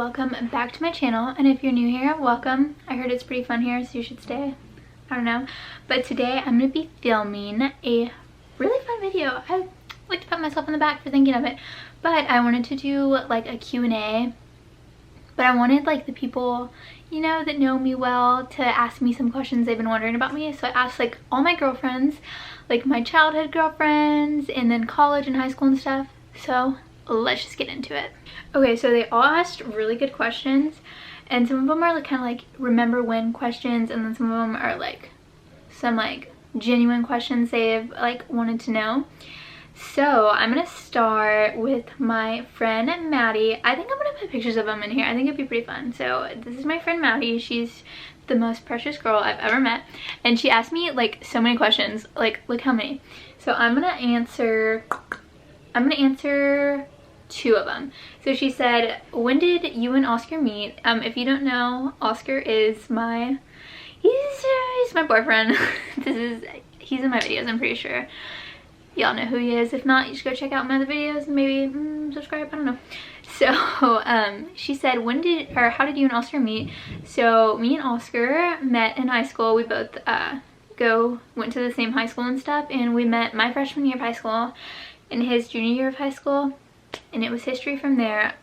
welcome back to my channel, and if you're new here, welcome. I heard it's pretty fun here, so you should stay. I don't know, but today I'm going to be filming a really fun video. I like to pat myself on the back for thinking of it, but I wanted to do like a Q&A, but I wanted like the people, you know, that know me well to ask me some questions they've been wondering about me. So I asked like all my girlfriends, like my childhood girlfriends, and then college and high school and stuff. So let's just get into it. Okay, so they all asked really good questions, and some of them are like kind of like remember when questions, and then some of them are like some like genuine questions they've like wanted to know. So I'm gonna start with my friend Maddie. I think I'm gonna put pictures of them in here. I think it'd be pretty fun. So this is my friend Maddie. She's the most precious girl I've ever met, and she asked me like so many questions. Like, look how many. So I'm gonna answer 2 of them. So she said, when did you and Oscar meet? If you don't know, Oscar is my he's my boyfriend. He's in my videos, I'm pretty sure. Y'all know who he is. If not, you should go check out my other videos and maybe subscribe. I don't know. So she said, how did you and Oscar meet? So me and Oscar met in high school. We both went to the same high school and stuff, and we met my freshman year of high school and his junior year of high school, and it was history from there.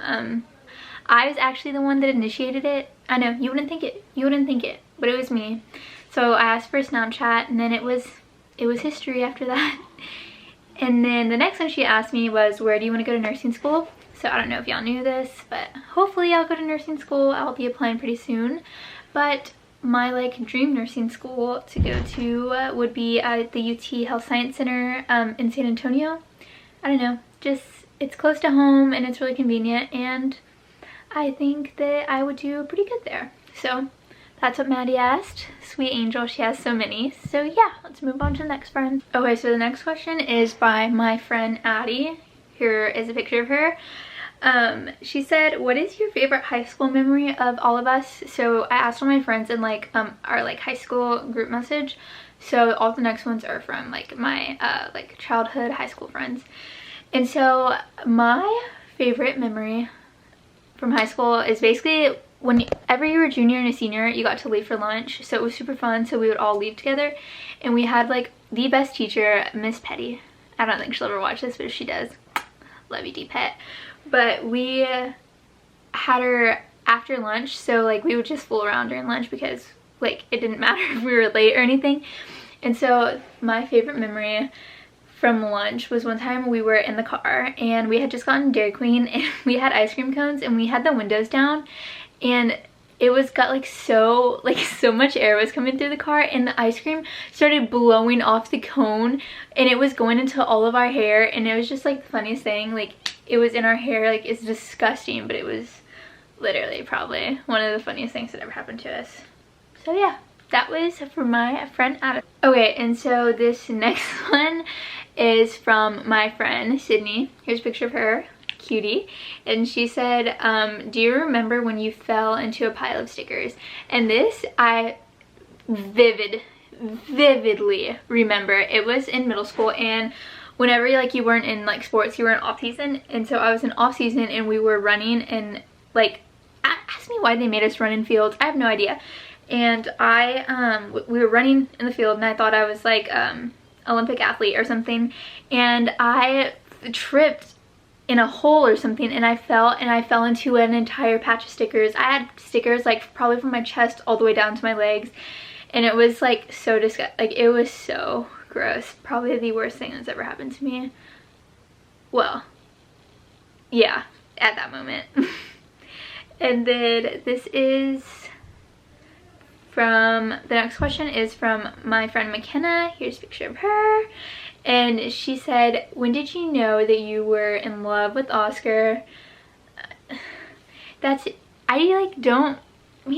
I was actually the one that initiated it. I know, you wouldn't think it, but it was me. So I asked for a Snapchat, and then it was history after that. And then the next one she asked me was, where do you want to go to nursing school? So I don't know if y'all knew this, but hopefully I'll go to nursing school. I'll be applying pretty soon. But my like dream nursing school to go to would be at the UT Health Science Center in San Antonio. I don't know, just it's close to home and it's really convenient, and I think that I would do pretty good there. So that's what Maddie asked. Sweet angel, she has so many. So yeah, let's move on to the next friend. Okay, so the next question is by my friend Addie. Here is a picture of her. She said, what is your favorite high school memory of all of us? So I asked all my friends in like our like high school group message. So all the next ones are from like my like childhood high school friends. And so my favorite memory from high school is basically whenever you were a junior and a senior, you got to leave for lunch. So it was super fun. So we would all leave together, and we had like the best teacher, Miss Petty. I don't think she'll ever watch this, but if she does, love you, D-Pet. But we had her after lunch, so like we would just fool around during lunch because like it didn't matter if we were late or anything. And so my favorite memory from lunch was one time we were in the car and we had just gotten Dairy Queen, and we had ice cream cones, and we had the windows down, and it was got like so much air was coming through the car, and the ice cream started blowing off the cone, and it was going into all of our hair, and it was just like the funniest thing. Like it was in our hair, like it's disgusting, but it was literally probably one of the funniest things that ever happened to us. So yeah, that was for my friend Adam. Okay, and so this next one is from my friend Sydney. Here's a picture of her, cutie. And she said, do you remember when you fell into a pile of stickers? And this I vividly remember. It was in middle school, and whenever like you weren't in like sports, you were in off season, and so I was in off season and we were running, and like ask me why they made us run in fields. I have no idea. And we were running in the field, and I thought I was like Olympic athlete or something, and I tripped in a hole or something, and I fell into an entire patch of stickers. I had stickers like probably from my chest all the way down to my legs, and it was like so disgusting. Like it was so gross. Probably the worst thing that's ever happened to me. Well, yeah, at that moment. And then the next question is from my friend McKenna. Here's a picture of her. And she said, when did you know that you were in love with Oscar? Me and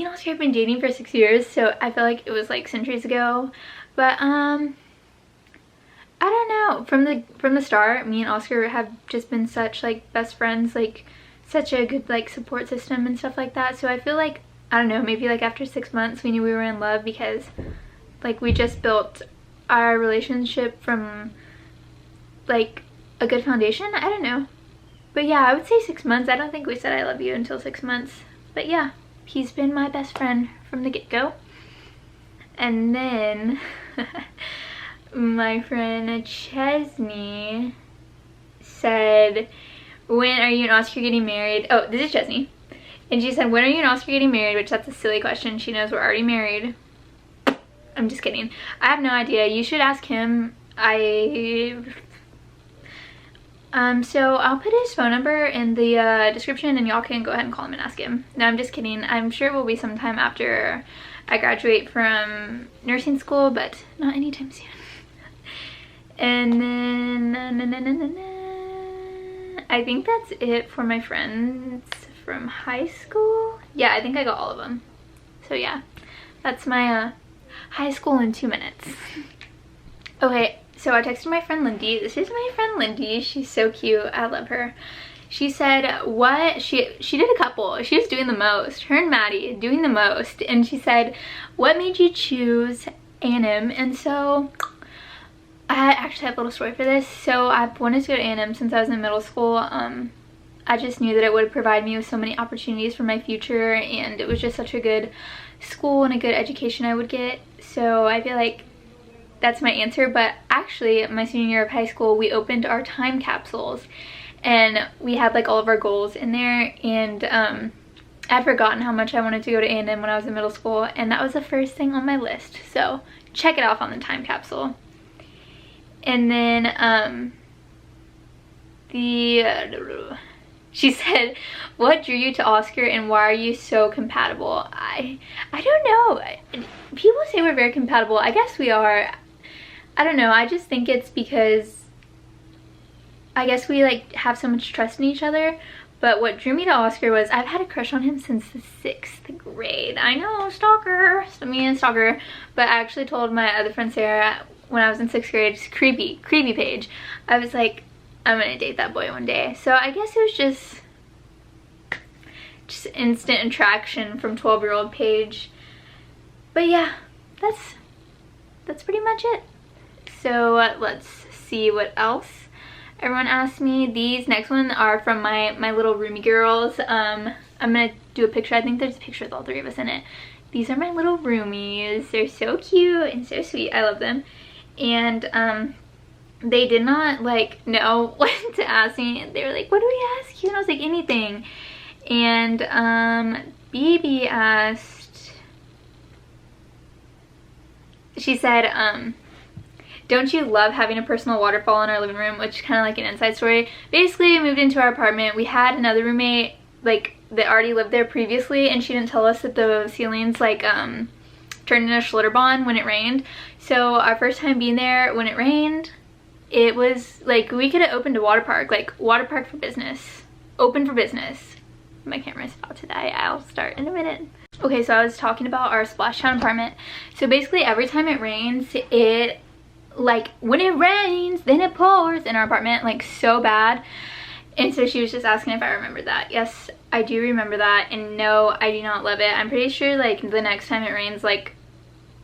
Oscar have been dating for 6 years, so I feel like it was like centuries ago. But I don't know. From the start, me and Oscar have just been such like best friends, like such a good like support system and stuff like that. So I feel like, I don't know, maybe like after 6 months we knew we were in love, because like we just built our relationship from like a good foundation. I don't know, but yeah, I would say 6 months. I don't think we said I love you until 6 months, But yeah, he's been my best friend from the get-go. And then my friend Chesney said, when are you and Oscar getting married? Oh, this is Chesney. And she said, when are you and Oscar getting married? Which, that's a silly question. She knows we're already married. I'm just kidding. I have no idea. You should ask him. So I'll put his phone number in the description, and y'all can go ahead and call him and ask him. No, I'm just kidding. I'm sure it will be sometime after I graduate from nursing school, but not anytime soon. And then I think that's it for my friends from high school. Yeah, I think I got all of them. So yeah, that's my high school in 2 minutes. Okay, so I texted my friend Lindy. This is my friend Lindy. She's so cute. I love her. She said, what? She did a couple. She was doing the most. Her and Maddie doing the most. And she said, what made you choose A&M? And so I actually have a little story for this. So I've wanted to go to A&M since I was in middle school. I just knew that it would provide me with so many opportunities for my future, and it was just such a good school and a good education I would get. So I feel like that's my answer. But actually, my senior year of high school, we opened our time capsules, and we had like all of our goals in there, and I'd forgotten how much I wanted to go to A&M when I was in middle school, and that was the first thing on my list. So check it off on the time capsule. And then she said, what drew you to Oscar and why are you so compatible? I don't know. People say we're very compatible. I guess we are. I don't know. I just think it's because I guess we like have so much trust in each other. But what drew me to Oscar was I've had a crush on him since the 6th grade. I know, stalker. Me and stalker. But I actually told my other friend Sarah when I was in 6th grade, it's creepy Paige. I was like, I'm gonna date that boy one day. So I guess it was just instant attraction from 12-year-old Paige. But yeah, that's pretty much it. So let's see what else everyone asked me. These next ones are from my little roomie girls. I'm gonna do a picture. I think there's a picture with all 3 of us in it. These are my little roomies. They're so cute and so sweet. I love them. And they did not like know what to ask me. They were like, what do we ask you? And I was like, anything. And BB asked, she said, don't you love having a personal waterfall in our living room? Which is kind of like an inside story. Basically, we moved into our apartment. We had another roommate like that already lived there previously, and she didn't tell us that the ceilings like turned into Schlitterbahn when it rained. So our first time being there, when it rained, it was like we could have opened a water park, like water park for business, open for business. My camera's about to die. I'll start in a minute. Okay, so I was talking about our splashdown apartment. So basically every time it rains, it like when it rains then it pours in our apartment, like so bad. And so she was just asking if I remembered that. Yes, I do remember that, and no, I do not love it. I'm pretty sure like the next time it rains, like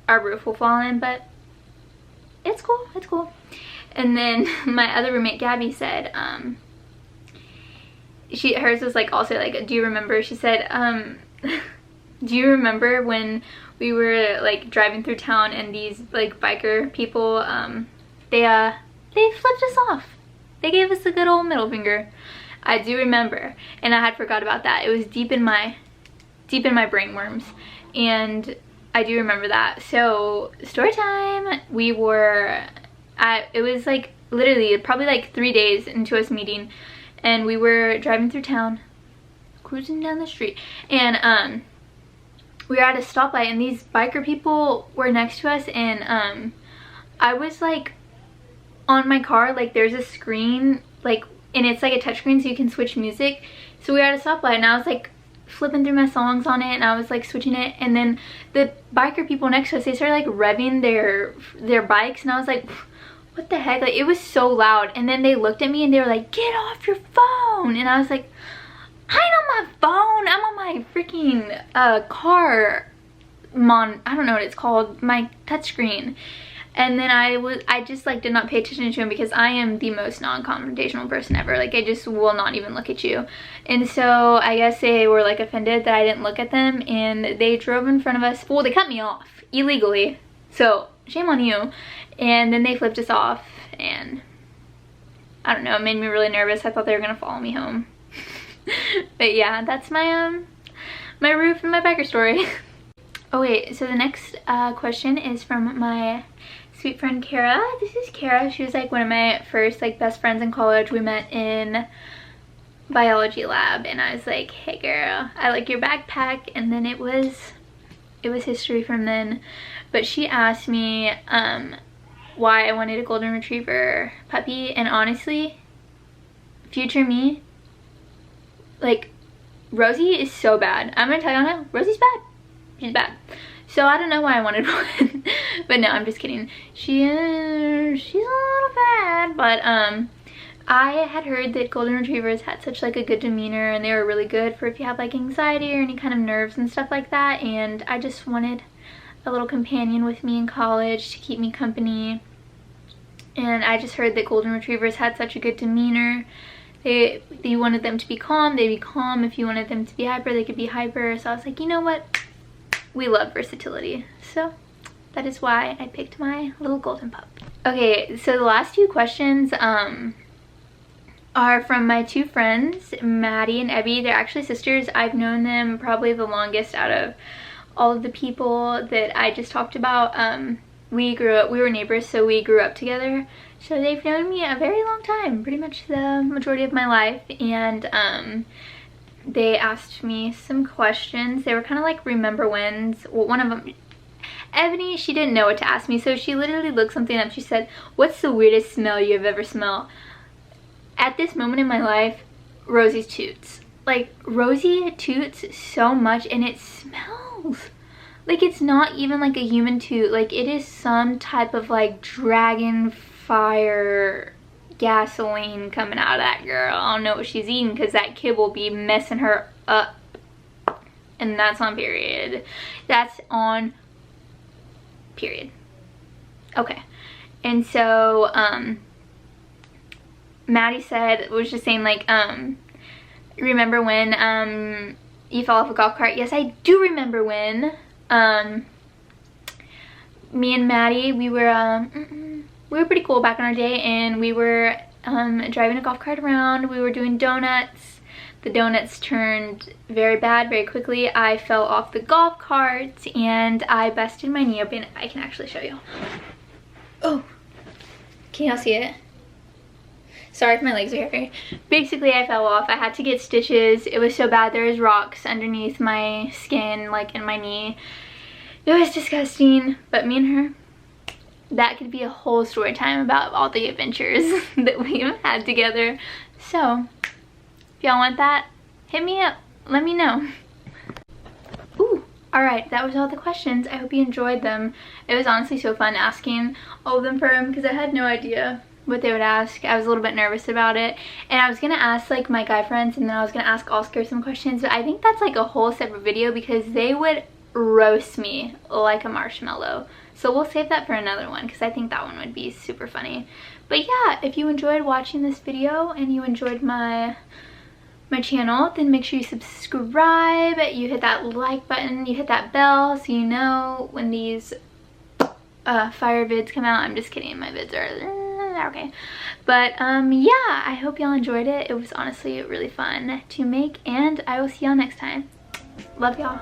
our roof will fall in, but it's cool, it's cool. And then my other roommate Gabby said hers was like also like, do you remember, she said do you remember when we were like driving through town and these like biker people they flipped us off. They gave us a good old middle finger. I do remember, and I had forgot about that. It was deep in my brain worms, and I do remember that. So story time. We were it was like literally probably like 3 days into us meeting, and we were driving through town, cruising down the street, and we were at a stoplight, and these biker people were next to us, and I was like on my car, like there's a screen, like, and it's like a touchscreen so you can switch music. So we were at a stoplight, and I was like flipping through my songs on it, and I was like switching it, and then the biker people next to us, they started like revving their bikes, and I was like, what the heck? Like, it was so loud. And then they looked at me and they were like, get off your phone. And I was like, I ain't on my phone, I'm on my freaking car I don't know what it's called, my touchscreen. And then I just like did not pay attention to him because I am the most non-confrontational person ever. Like I just will not even look at you. And so I guess they were like offended that I didn't look at them, and they drove in front of us. Well, they cut me off illegally. So shame on you. And then they flipped us off, and I don't know, it made me really nervous. I thought they were gonna follow me home. But yeah, that's my my roof and my biker story. Oh wait, so the next question is from my sweet friend Kara. This is Kara. She was like one of my first like best friends in college. We met in biology lab, and I was like, hey girl, I like your backpack. And then it was history from then. But she asked me why I wanted a golden retriever puppy, and honestly, future me, like, Rosie is so bad. I'm gonna tell you now, Rosie's bad. She's bad. So I don't know why I wanted one. But no, I'm just kidding. She's a little bad. But I had heard that golden retrievers had such like a good demeanor, and they were really good for if you have like anxiety or any kind of nerves and stuff like that. And I just wanted a little companion with me in college to keep me company. And I just heard that golden retrievers had such a good demeanor. You wanted them to be calm, they'd be calm. If you wanted them to be hyper, they could be hyper. So I was like, you know what? We love versatility. So that is why I picked my little golden pup. Okay, so the last few questions are from my two friends, Maddie and Abby. They're actually sisters. I've known them probably the longest out of all of the people that I just talked about. We were neighbors, so we grew up together. So they've known me a very long time, pretty much the majority of my life. And they asked me some questions. They were kind of like remember whens. Well, one of them, Ebony, she didn't know what to ask me, so she literally looked something up. She said, what's the weirdest smell you've ever smelled? At this moment in my life, Rosie's toots. Like, Rosie toots so much, and it smells like it's not even like a human toot. Like, it is some type of like dragon fire gasoline coming out of that girl. I don't know what she's eating, because that kid will be messing her up. And that's on period. That's on period. Okay. And so Maddie was just saying like, remember when you fell off a golf cart? Yes, I do remember when. Me and Maddie, we were pretty cool back in our day, and we were driving a golf cart around. We were doing donuts. The donuts turned very bad very quickly. I fell off the golf cart and I busted my knee open. I can actually show you. Oh, can y'all see it? Sorry if my legs are hairy. Basically, I fell off. I had to get stitches. It was so bad. There was rocks underneath my skin, like in my knee. It was disgusting. But me and her, that could be a whole story time about all the adventures that we've had together. So, if y'all want that, hit me up. Let me know. Ooh. Alright, that was all the questions. I hope you enjoyed them. It was honestly so fun asking all of them for them, because I had no idea what they would ask. I was a little bit nervous about it, and I was gonna ask like my guy friends, and then I was gonna ask Oscar some questions, but I think that's like a whole separate video because they would roast me like a marshmallow. So we'll save that for another one, because I think that one would be super funny. But yeah, if you enjoyed watching this video and you enjoyed my channel, then make sure you subscribe, you hit that like button, you hit that bell so you know when these fire vids come out. I'm just kidding, my vids are okay. But yeah, I hope y'all enjoyed it. It was honestly really fun to make, and I will see y'all next time. Love y'all.